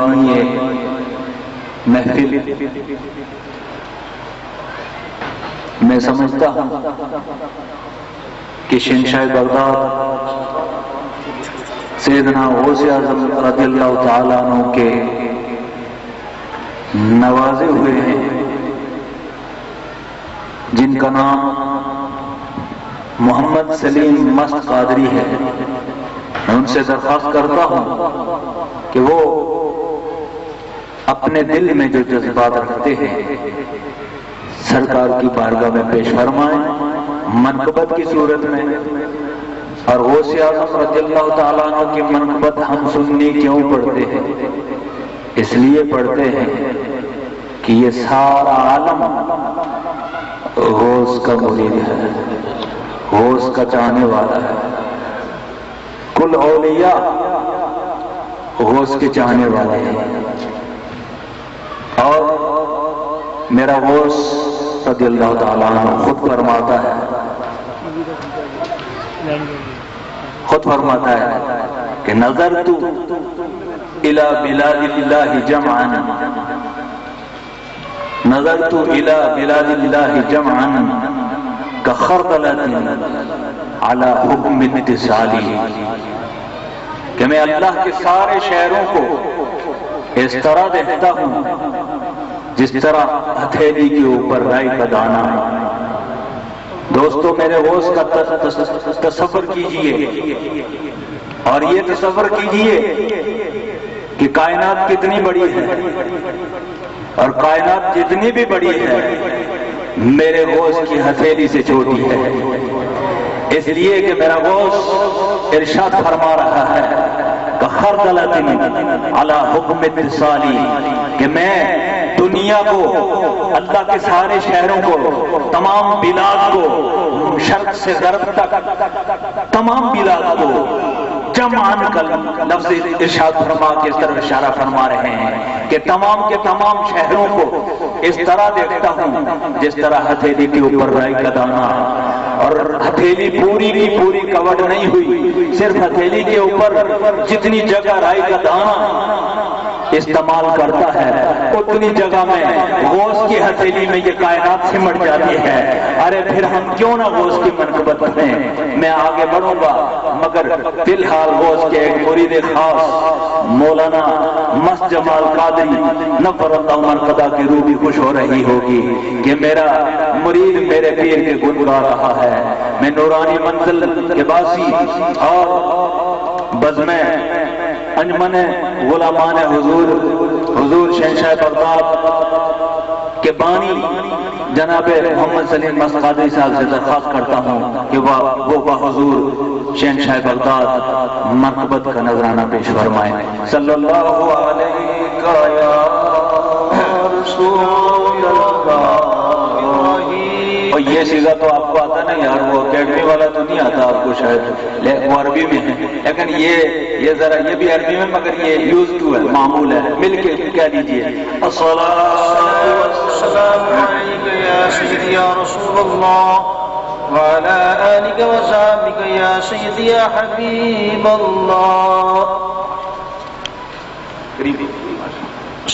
روحانی محفل میں سمجھتا ہوں کہ شہنشاہ بغداد سیدنا غوث اعظم رضی اللہ تعالیٰ عنہ کے نوازے ہوئے ہیں، جن کا نام محمد سلیم مست قادری ہے۔ میں ان سے درخواست کرتا ہوں کہ وہ اپنے دل میں جو جذبات رکھتے ہیں سرکار کی بارگاہ میں پیش فرمائیں منقبت کی صورت میں۔ اور غوث اعظم رضی اللہ تعالیٰ عنہ کی منقبت ہم سنی کیوں پڑھتے ہیں؟ اس لیے پڑھتے ہیں کہ یہ سارا عالم غوث کا مرید ہے، غوث کا چاہنے والا ہے۔ کل اولیاء غوث کے چاہنے والے ہیں، اور میرا غوث رضی اللہ تعالیٰ عنہ خود فرماتا ہے کہ نظرت الى بلاد اللہ جمعا، نظرت الى بلاد اللہ جمعا كخردلة على حكم اتصالی، کہ میں اللہ کے سارے شہروں کو اس طرح دیکھتا ہوں جس طرح ہتھیلی کے اوپر رائی کا دانہ ہے۔ دوستو میرے غوث کا تصور کیجئے، اور یہ تصور کیجئے کہ کائنات کتنی بڑی ہے، اور کائنات جتنی بھی بڑی ہے میرے غوث کی ہتھیلی سے چھوٹی ہے، اس لیے کہ میرا غوث ارشاد فرما رہا ہے کہ خردلۃ علی حکم اتصالی، کہ میں دنیا کو، اللہ کے سارے شہروں کو، تمام بلاد کو، شرق سے غرب تک تمام بلاد کو جمعاً کا لفظ ارشاد فرما کے اس طرح اشارہ فرما رہے ہیں کہ تمام کے تمام شہروں کو اس طرح دیکھتا ہوں جس طرح ہتھیلی کے اوپر رائی کا دانہ، اور ہتھیلی پوری کی پوری کورڈ نہیں ہوئی، صرف ہتھیلی کے اوپر جتنی جگہ رائی کا دانہ استعمال کرتا ہے اتنی جگہ میں غوث کی ہتھیلی میں یہ کائنات سمٹ جاتی ہے۔ ارے پھر ہم کیوں نہ غوث کی منقبت کریں؟ میں آگے بڑھوں گا، مگر فی الحال غوث کے ایک مرید خاص مولانا مست جمال قادری نفر اللہ مرقدہ کی روح بھی خوش ہو رہی ہوگی کہ میرا مرید میرے پیر کے گن گا رہا ہے۔ میں نورانی منزل کے باسی اور بزمیں انجمن غلامان حضور شہنشاہ بغداد کے بانی جناب محمد سلیم مست قادری صاحب سے درخواست کرتا ہوں کہ وہ بحضور شہنشاہ بغداد منقبت کا نذرانہ پیش فرمائیں۔ صلی اللہ علیہ یا رسول اللہ۔ اور یہ سیدھا تو آپ کو آتا نہیں یار، وہ اکیڈمی والا تو نہیں آتا آپ کو شاید، وہ عربی میں ہے، لیکن یہ ذرا یہ بھی عربی میں، مگر یہ یوز ٹو ہے، معمول ہے، مل کے کہہ دیجئے الصلاۃ والسلام علیک یا سیدی یا رسول اللہ وعلی آلک وصحبک یا سیدی یا حبیب اللہ۔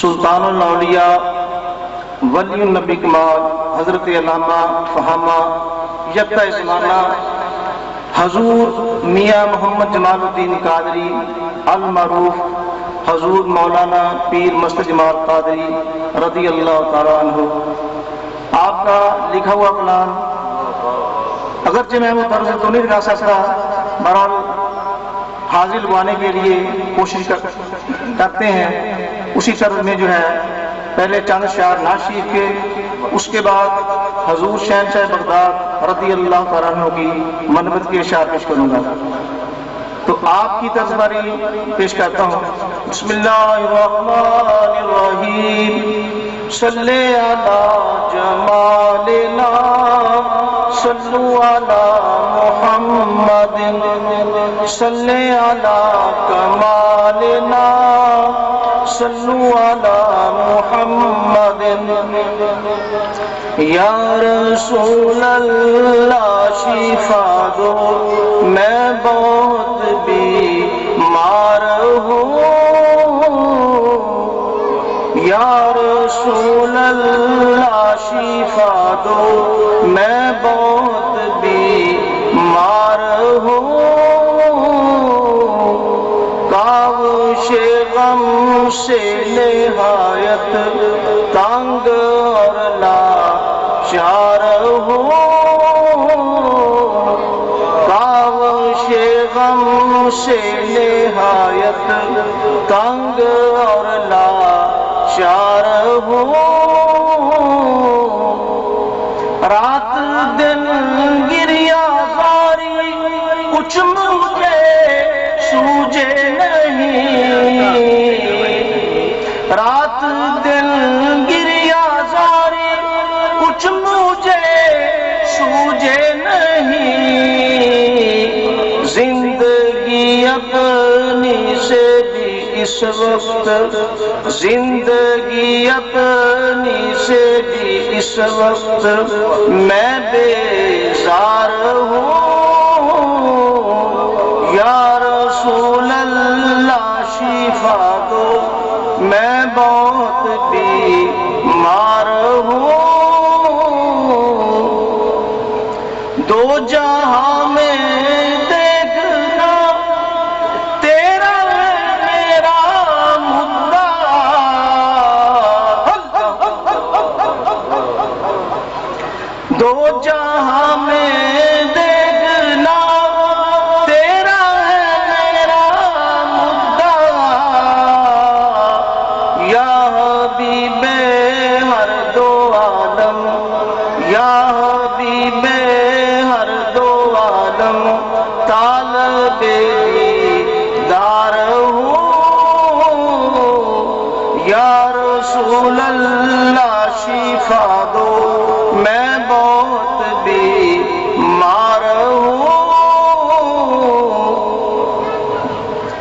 سلطان الاولیاء ولی النبی کمال حضرت علامہ فہامہ یکتا زمانہ حضور میاں محمد جمال الدین قادری المعروف حضور مولانا پیر مست جمال قادری رضی اللہ تعالیٰ عنہ، آپ کا لکھا ہوا پلان اگرچہ میں وہ طرز تو نہیں دکھا سکتا، بہرحال حاضر لگوانے کے لیے کوشش کرتے ہیں۔ اسی طرز میں جو ہے پہلے چند اشعار ناشید کے، اس کے بعد حضور شہنشاہ بغداد رضی اللہ تعالیٰ عنہ کی منقبت کے اشعار پیش کروں گا۔ تو آپ کی طرز باری پیش کرتا ہوں۔ بسم اللہ الرحمن الرحیم، صلی علی جمالنا صلو علی محمد، صلی علی کمالنا صلو علی محمد، یا رسول اللہ شفا دو میں بہت بیمار ہوں، یا رسول اللہ شفا دو میں بہت بیمار ہوں کاوش غم سے نہایت تنگ اور لاچار ہوں کاوش غم سے نہایت تنگ اور لاچار ہوں رات دن گریا زاری کچھ مجھے سوجے نہیں رات دن گریا زاری کچھ مجھے سوجے نہیں زندگی اپنی سے بھی اس وقت زندگی اپنی سے بھی اس وقت میں بیزار ہوں یا رسول اللہ شفا دو میں بہت بیمار ہوں دو جہاں میں دیکھنا تیرا میرا مدعا دو جہاں میں دیکھنا تیرا ہے میرا مدعا یا حبیب ہر دو عالم یا حبیب ہر دو عالم طالب دیدار ہوں یا رسول اللہ شفا دو میں بہت بیمار ہوں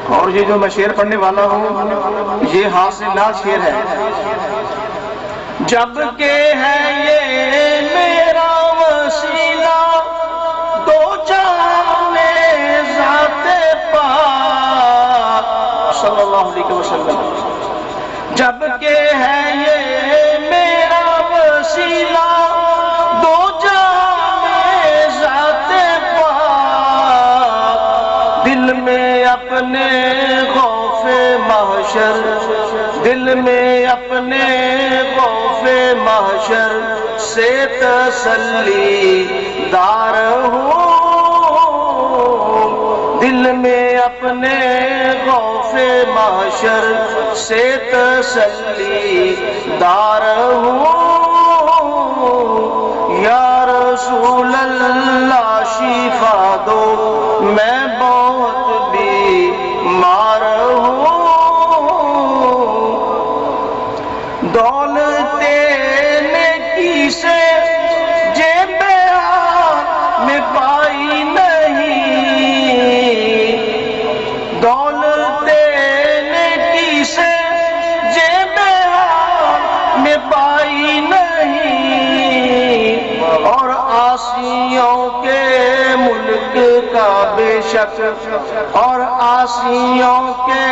اور یہ جو میں شعر پڑھنے والا ہوں یہ حاصلات شعر ہے جب کہ ہے یہ میرا وسیلہ دو جہاں میں ذات پاک صلی اللہ علیہ وسلم جب کہ ہے یہ میرا وسیلہ دو جہاں میں ذات پاک دل میں اپنے خوف محشر دل میں اپنے خوف محشر سے تسلی دار ہوں دل میں اپنے خوف محشر سے تسلی دار ہوں یا رسول اللہ شفا دو میں بہت بیمار ہوں دولت نیکی سے جیب میں پائی نہیں دولت نیکی سے جیب میں پائی نہیں اور عاصیوں کے ملک کا بے شک اور عاصیوں کے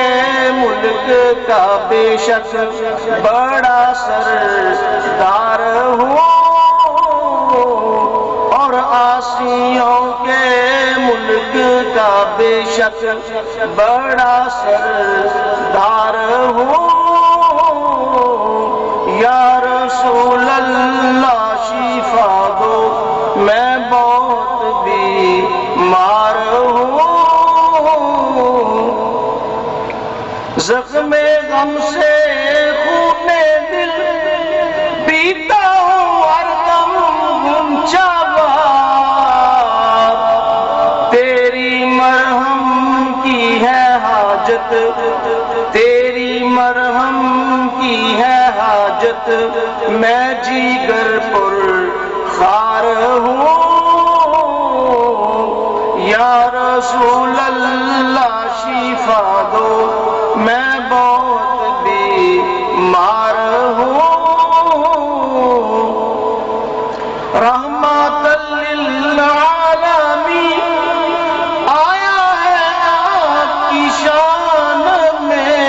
ملک کا بے شک بڑا سردار ہوں اور عاصیوں کے ملک کا بے شک بڑا سردار ہوں یا رسول اللہ شفا دو میں بہت بیمار ہوں زخم غم سے خون دل پیتا ہوں ہر دم گنچا بار تیری مرہم کی ہے حاجت تیری مرہم کی ہے حاجت میں جگر پر خار ہوں یا رسول اللہ شفا دو میں بہت بیمار ہوں رحمت للعالمین آیا ہے آپ کی شان میں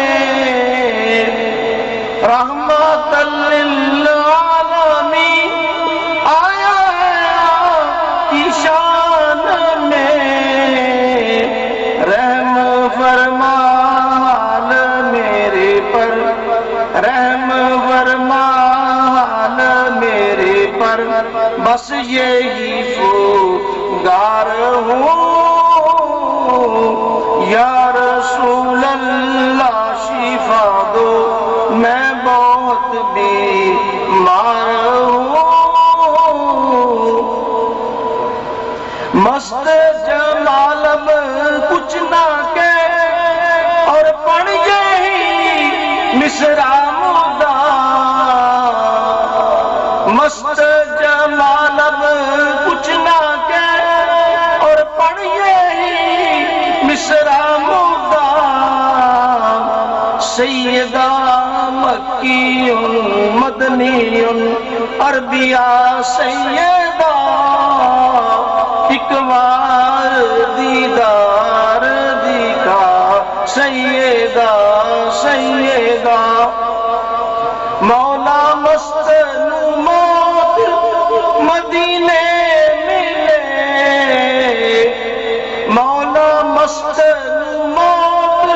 رحمت للعالمین آیا ہے آپ کی شان میں، رحم فرما حال میرے پر، رحم فرما حال میرے پر، بس یہی پکار ہوں یا رسول اللہ شفا دو، میں بہت بیمار ہوں، مست جمال اب کچھ نہ کہ اور پڑھ یہی مصرع مدعا، مست جمال اب کچھ نہ کہ اور پڑھ یہی مصرع مدعا، سیدہ مکی مدنی عربیہ سیدہ، ایک بار دیدار دیکھا سیدہ سیدہ، مولا مستنومات مدینے ملے، مولا مستنومات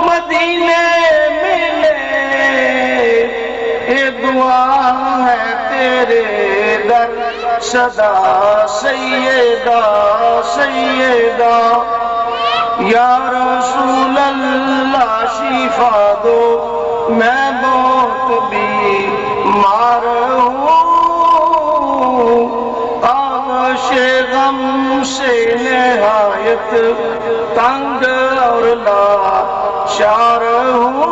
مدینے ملے، یہ دعا ہے تیرے در صدا سیدہ سیدہ، یا رسول اللہ شفا دو، میں بہت بیمار ہوں، آغوش غم سے نہایت تنگ اور لاچار ہوں۔